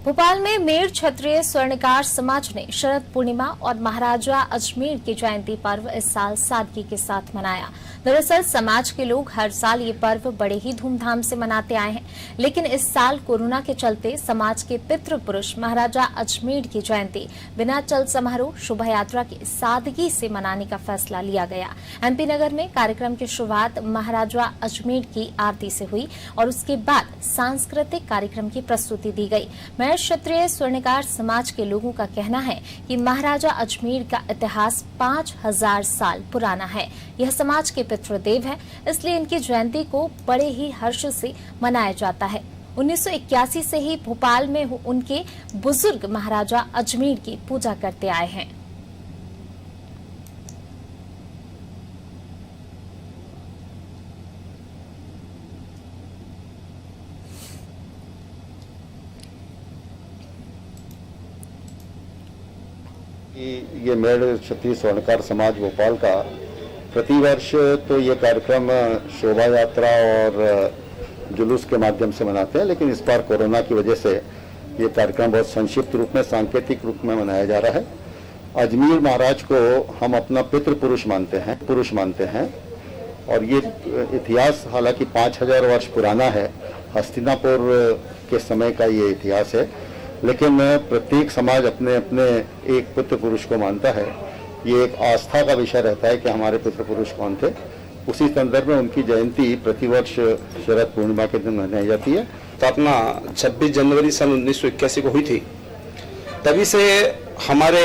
भोपाल में मेर क्षत्रिय स्वर्णकार समाज ने शरद पूर्णिमा और महाराजा अजमेर की जयंती पर्व इस साल सादगी के साथ मनाया। दरअसल समाज के लोग हर साल ये पर्व बड़े ही धूमधाम से मनाते आए हैं, लेकिन इस साल कोरोना के चलते समाज के पितृ पुरुष महाराजा अजमेर की जयंती बिना चल समारोह शोभा यात्रा की सादगी से मनाने का फैसला लिया गया। एमपी नगर में कार्यक्रम की शुरुआत महाराजा अजमेर की आरती से हुई और उसके बाद सांस्कृतिक कार्यक्रम की प्रस्तुति दी गई। क्षत्रिय स्वर्णकार समाज के लोगों का कहना है कि महाराजा अजमेर का इतिहास 5000 साल पुराना है। यह समाज के पितृदेव है, इसलिए इनकी जयंती को बड़े ही हर्ष से मनाया जाता है। 1981 से ही भोपाल में उनके बुजुर्ग महाराजा अजमेर की पूजा करते आए हैं। ये मेर क्षत्रिय स्वर्णकार समाज भोपाल का प्रतिवर्ष तो ये कार्यक्रम शोभा यात्रा और जुलूस के माध्यम से मनाते हैं, लेकिन इस बार कोरोना की वजह से ये कार्यक्रम बहुत संक्षिप्त रूप में, सांकेतिक रूप में मनाया जा रहा है। अजमेर महाराज को हम अपना पितृ पुरुष मानते हैं और ये इतिहास हालांकि 5000 वर्ष पुराना है। हस्तिनापुर के समय का ये इतिहास है, लेकिन प्रत्येक समाज अपने अपने एक पितृ पुरुष को मानता है। ये एक आस्था का विषय रहता है कि हमारे पितृ पुरुष कौन थे। उसी संदर्भ में उनकी जयंती प्रतिवर्ष शरद पूर्णिमा के दिन मनाई जाती है। स्थापना 26 जनवरी सन 1981 को हुई थी। तभी से हमारे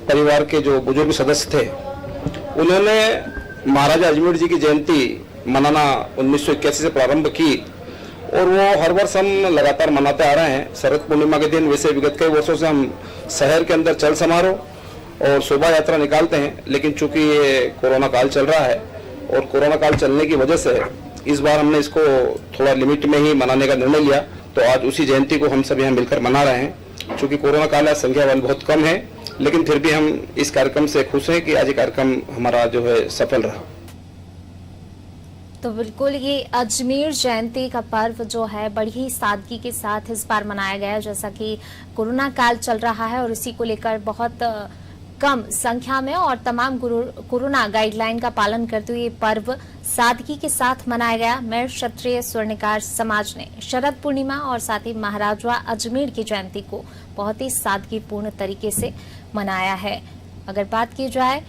परिवार के जो बुजुर्ग सदस्य थे, उन्होंने महाराजा अजमेर जी की जयंती मनाना 1981 से प्रारंभ की और वो हर वर्ष हम लगातार मनाते आ रहे हैं। शरद पूर्णिमा के दिन वैसे विगत कई वर्षों से हम शहर के अंदर चल समारोह और शोभा यात्रा निकालते हैं, लेकिन चूंकि ये कोरोना काल चल रहा है और कोरोना काल चलने की वजह से इस बार हमने इसको थोड़ा लिमिट में ही मनाने का निर्णय लिया। तो आज उसी जयंती को हम सब यहाँ मिलकर मना रहे हैं। चूंकि कोरोना काल है, संख्या बल बहुत कम है, लेकिन फिर भी हम इस कार्यक्रम से खुश हैं कि आज ये कार्यक्रम हमारा जो है सफल रहा। तो बिल्कुल ये अजमेर जयंती का पर्व जो है बड़ी ही सादगी के साथ इस बार मनाया गया है, जैसा कि कोरोना काल चल रहा है और इसी को लेकर बहुत कम संख्या में और तमाम कोरोना गाइडलाइन का पालन करते हुए ये पर्व सादगी के साथ मनाया गया। मेर क्षत्रिय स्वर्णकार समाज ने शरद पूर्णिमा और साथ ही महाराजा अजमेर की जयंती को बहुत ही सादगीपूर्ण तरीके से मनाया है। अगर बात की जाए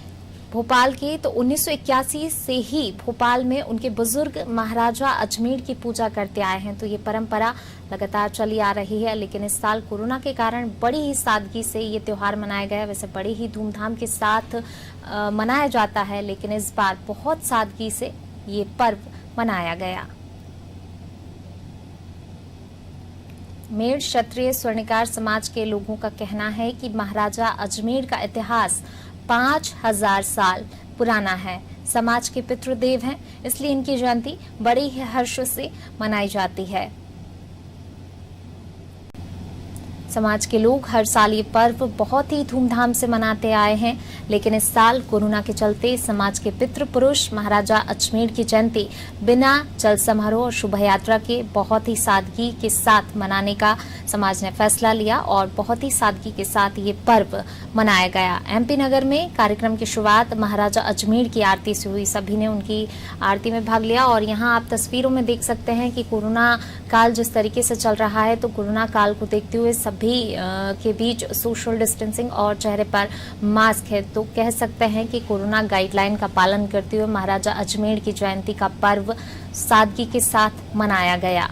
भोपाल की, तो 1981 से ही भोपाल में उनके बुजुर्ग महाराजा अजमेर की पूजा करते आए हैं। तो ये परंपरा लगातार चली आ रही है, लेकिन इस साल कोरोना के कारण बड़ी ही सादगी से ये त्योहार मनाया गया। वैसे बड़े ही धूमधाम के साथ मनाया जाता है, लेकिन इस बार बहुत सादगी से ये पर्व मनाया गया। मेर क्षत्रिय स्वर्णकार समाज के लोगों का कहना है कि महाराजा अजमेर का इतिहास 5000 साल पुराना है। समाज के पितृदेव हैं, इसलिए इनकी जयंती बड़े ही हर्ष से मनाई जाती है। समाज के लोग हर साल ये पर्व बहुत ही धूमधाम से मनाते आए हैं, लेकिन इस साल कोरोना के चलते समाज के पितृ पुरुष महाराजा अजमेर की जयंती बिना चल समारोह और शोभा यात्रा के बहुत ही सादगी के साथ मनाने का समाज ने फैसला लिया और बहुत ही सादगी के साथ ये पर्व मनाया गया। एमपी नगर में कार्यक्रम की शुरुआत महाराजा अजमेर की आरती से हुई। सभी ने उनकी आरती में भाग लिया और यहाँ आप तस्वीरों में देख सकते हैं कि कोरोना काल जिस तरीके से चल रहा है, तो कोरोना काल को देखते हुए सभी के बीच सोशल डिस्टेंसिंग और चेहरे पर मास्क है। तो कह सकते हैं कि कोरोना गाइडलाइन का पालन करते हुए महाराजा अजमेर की जयंती का पर्व सादगी के साथ मनाया गया।